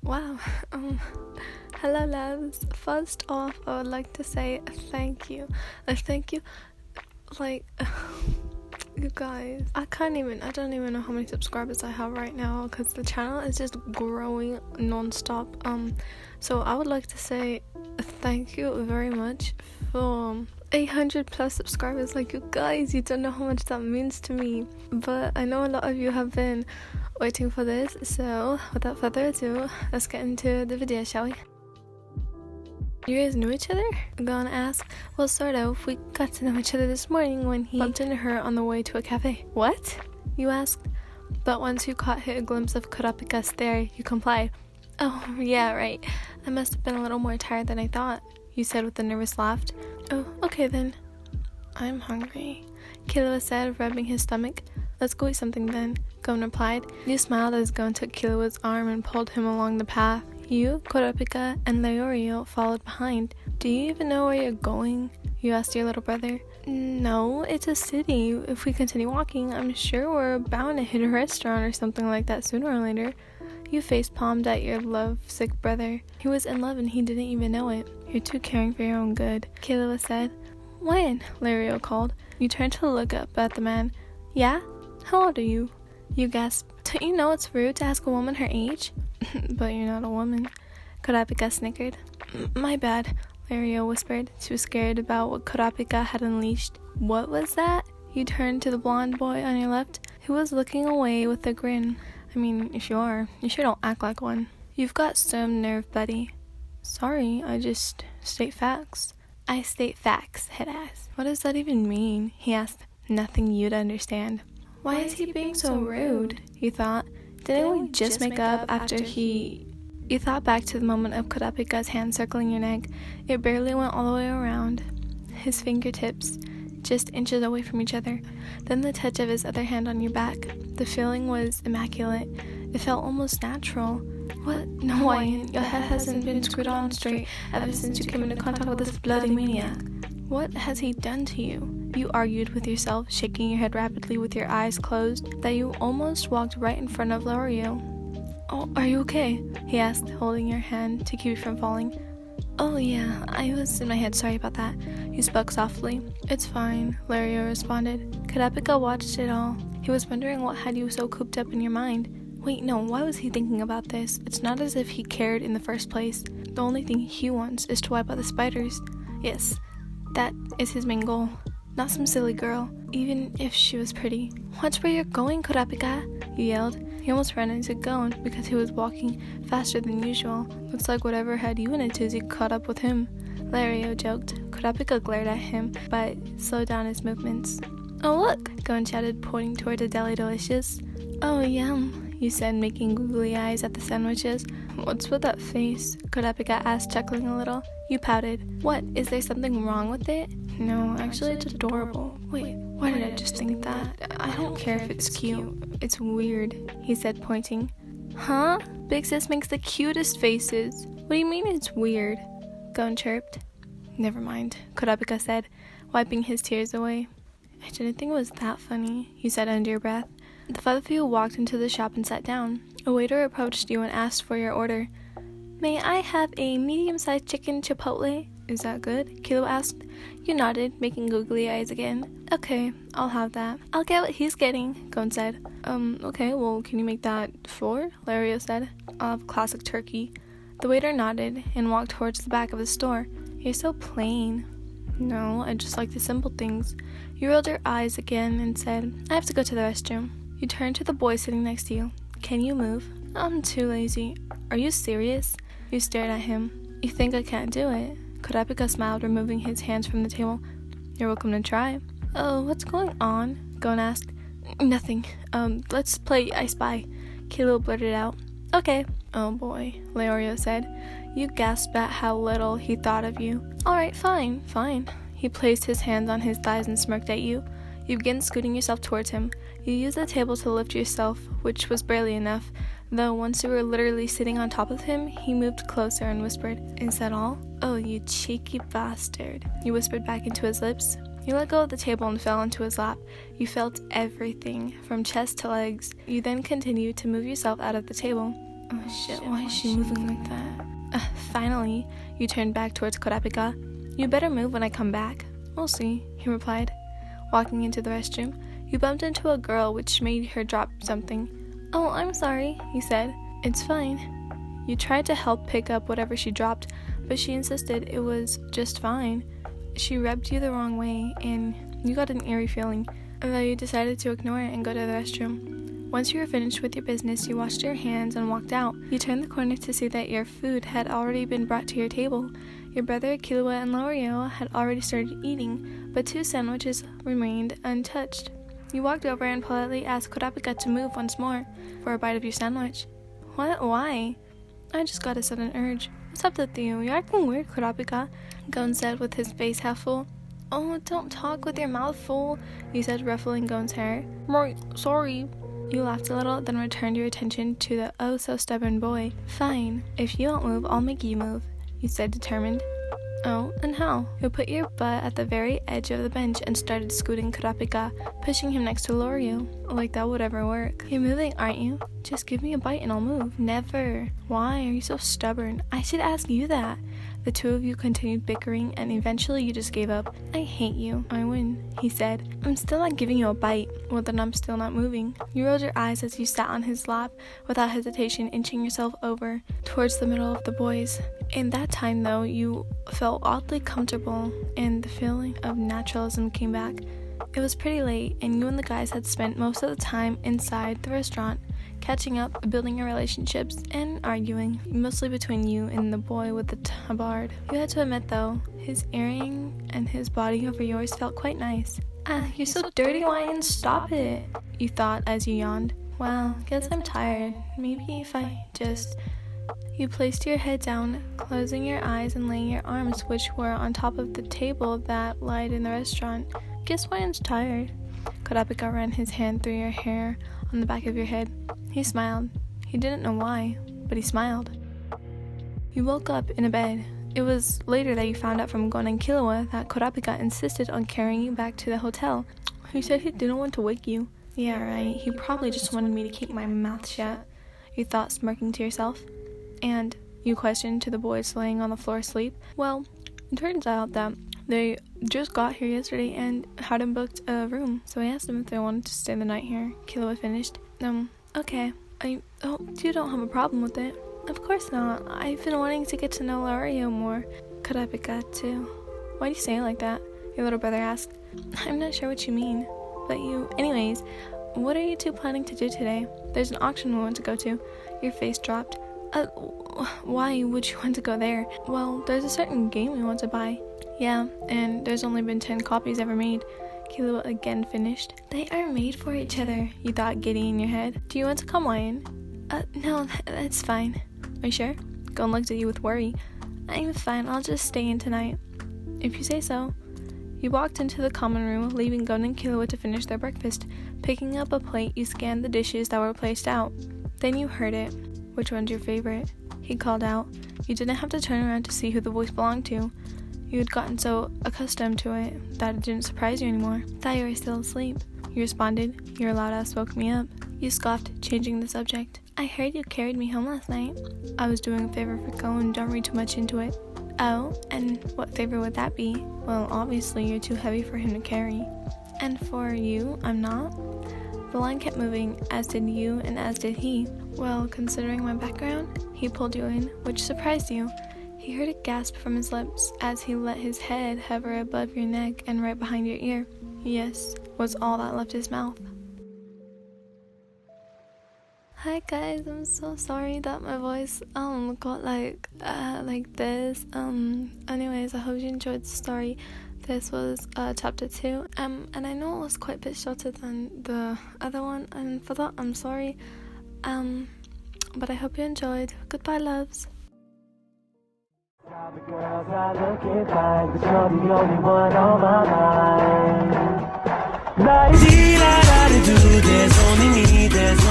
Wow. Hello, loves. First off, I would like to say thank you. Thank you. Like, you guys. I don't even know how many subscribers I have right now because the channel is just growing non-stop. So I would like to say thank you very much for 800 plus subscribers. Like, you guys, you don't know how much that means to me. But I know a lot of you have been waiting for this, so without further ado, let's get into the video, shall we? You guys knew each other? I'm gonna ask. Well, sort of. We got to know each other this morning when he bumped into her on the way to a cafe. What? You asked. But once you caught a glimpse of Kurapika stare, you complied. Oh, yeah, right. I must have been a little more tired than I thought, you said with a nervous laugh. Oh, okay then. I'm hungry, Killua said, rubbing his stomach. Let's go eat something then, Gon replied. You smiled as Gon took Killua's arm and pulled him along the path. You, Kurapika, and Leorio followed behind. Do you even know where you're going? You asked your little brother. No, it's a city. If we continue walking, I'm sure we're bound to hit a restaurant or something like that sooner or later. You face-palmed at your lovesick brother. He was in love and he didn't even know it. You're too caring for your own good, Killua said. When? Leorio called. You turned to look up at the man. Yeah? How old are you? You gasped. Don't you know it's rude to ask a woman her age? But you're not a woman, Kurapika snickered. My bad, Leorio whispered, too scared about what Kurapika had unleashed. What was that? You turned to the blonde boy on your left, who was looking away with a grin. I mean, if you are, you sure don't act like one. You've got some nerve, buddy. Sorry, I just state facts. I state facts, headass. What does that even mean? He asked. Nothing you'd understand. Why is he being so rude? You thought. Didn't we just make up after he... You thought back to the moment of Kurapika's hand circling your neck. It barely went all the way around. His fingertips just inches away from each other. Then the touch of his other hand on your back. The feeling was immaculate. It felt almost natural. What? No, Wyan, your head hasn't been screwed on straight ever since you came into contact with this bloody maniac. What has he done to you? You argued with yourself, shaking your head rapidly with your eyes closed, that you almost walked right in front of Leorio. Oh, are you okay? He asked, holding your hand to keep you from falling. Oh yeah, I was in my head, sorry about that. You spoke softly. It's fine, Leorio responded. Kurapika watched it all. He was wondering what had you so cooped up in your mind. Wait, no, why was he thinking about this? It's not as if he cared in the first place. The only thing he wants is to wipe out the spiders. Yes, that is his main goal. Not some silly girl, even if she was pretty. Watch where you're going, Kurapika, you yelled. He almost ran into Gon because he was walking faster than usual. Looks like whatever had you in a tizzy caught up with him, Leorio joked. Kurapika glared at him, but slowed down his movements. Oh look, Gon shouted, pointing toward the deli delicious. Oh yum, you said, making googly eyes at the sandwiches. What's with that face? Kurapika asked, chuckling a little. You pouted. What, is there something wrong with it? No, actually it's adorable. Wait, why did I just think that? I don't care if it's cute. It's weird, he said, pointing. Huh? Big Sis makes the cutest faces. What do you mean it's weird? Gon chirped. Never mind, Kurapika said, wiping his tears away. I didn't think it was that funny, you said under your breath. The five of you walked into the shop and sat down. A waiter approached you and asked for your order. May I have a medium-sized chicken chipotle? Is that good? Killua asked. You nodded, making googly eyes again. Okay, I'll have that. I'll get what he's getting, Gon said. Okay, well, can you make that 4? Leorio said. I'll have classic turkey. The waiter nodded and walked towards the back of the store. You're so plain. No, I just like the simple things. You rolled your eyes again and said, I have to go to the restroom. You turned to the boy sitting next to you. Can you move? I'm too lazy. Are you serious? You stared at him. You think I can't do it? Kurapika smiled, removing his hands from the table. You're welcome to try. Oh, what's going on? Gon asked. Nothing. Let's play I Spy. Killua blurted out. Okay. Oh boy, Leorio said. You gasped at how little he thought of you. Alright, fine. He placed his hands on his thighs and smirked at you. You began scooting yourself towards him. You used the table to lift yourself, which was barely enough, though once you were literally sitting on top of him, he moved closer and whispered, Is that all? Oh, you cheeky bastard. You whispered back into his lips. You let go of the table and fell into his lap. You felt everything, from chest to legs. You then continued to move yourself out of the table. Oh shit, why is she moving like that? Finally, you turned back towards Kurapika. You better move when I come back. We'll see, he replied. Walking into the restroom, you bumped into a girl, which made her drop something. Oh, I'm sorry, he said. It's fine. You tried to help pick up whatever she dropped, but she insisted it was just fine. She rubbed you the wrong way, and you got an eerie feeling, though you decided to ignore it and go to the restroom. Once you were finished with your business, you washed your hands and walked out. You turned the corner to see that your food had already been brought to your table. Your brother, Kilua, and Lorio had already started eating, but 2 sandwiches remained untouched. You walked over and politely asked Kurapika to move once more for a bite of your sandwich. What? Why? I just got a sudden urge. What's up with you? You're acting weird, Kurapika, Gon said with his face half full. Oh, don't talk with your mouth full, you said, ruffling Gon's hair. Right, sorry. You laughed a little, then returned your attention to the oh-so-stubborn boy. Fine. If you won't move, I'll make you move, you said, determined. Oh, and how? You put your butt at the very edge of the bench and started scooting Kurapika, pushing him next to Lorio. Like that would ever work. You're moving, aren't you? Just give me a bite and I'll move. Never. Why are you so stubborn? I should ask you that. The two of you continued bickering, and eventually you just gave up. I hate you. I win, he said. I'm still not giving you a bite. Well, then I'm still not moving. You rolled your eyes as you sat on his lap, without hesitation, inching yourself over towards the middle of the boys. In that time, though, you felt oddly comfortable, and the feeling of naturalism came back. It was pretty late, and you and the guys had spent most of the time inside the restaurant, catching up, building your relationships, and arguing, mostly between you and the boy with the tabard. You had to admit, though, his earring and his body over yours felt quite nice. You're so dirty, Wyan, stop it, you thought as you yawned. Wow, guess I'm tired. Maybe if I just... You placed your head down, closing your eyes and laying your arms, which were on top of the table that lied in the restaurant. Guess Wyan's tired. Kurapika ran his hand through your hair on the back of your head. He smiled. He didn't know why, but he smiled. You woke up in a bed. It was later that you found out from Gon and Kilua that Kurapika insisted on carrying you back to the hotel. He said he didn't want to wake you. Yeah, right. He probably just wanted me to keep my mouth shut, you thought, smirking to yourself. And you questioned to the boys laying on the floor asleep. Well, it turns out that they just got here yesterday and hadn't booked a room, so I asked them if they wanted to stay the night here. Kilua finished. Okay. I hope you don't have a problem with it. Of course not. I've been wanting to get to know Lorio more. Kurapika too. Why do you say it like that? Your little brother asked. I'm not sure what you mean, but you... Anyways, what are you two planning to do today? There's an auction we want to go to. Your face dropped. Why would you want to go there? Well, there's a certain game we want to buy. Yeah, and there's only been 10 copies ever made. Kilua again finished. They are made for each other, you thought, giddy in your head. Do you want to come, Wyan? No, that's fine. Are you sure? Gon looked at you with worry. I'm fine, I'll just stay in tonight. If you say so. You walked into the common room, leaving Gon and Kilua to finish their breakfast. Picking up a plate, you scanned the dishes that were placed out. Then you heard it. Which one's your favorite? He called out. You didn't have to turn around to see who the voice belonged to. You had gotten so accustomed to it that it didn't surprise you anymore. Thought you were still asleep. You responded. Your loud ass woke me up. You scoffed, changing the subject. I heard you carried me home last night. I was doing a favor for Gon, don't read too much into it. Oh, and what favor would that be? Well, obviously you're too heavy for him to carry. And for you, I'm not? The line kept moving, as did you and as did he. Well, considering my background, he pulled you in, which surprised you. He heard a gasp from his lips as he let his head hover above your neck and right behind your ear. Yes, was all that left his mouth. Hi guys, I'm so sorry that my voice got like this. Anyways, I hope you enjoyed the story. This was chapter 2, and I know it was quite a bit shorter than the other one, and for that I'm sorry. But I hope you enjoyed. Goodbye, loves. All the girls are looking fine, but you're the only one on my mind. La-di-da-da-da-do, there's only me, there's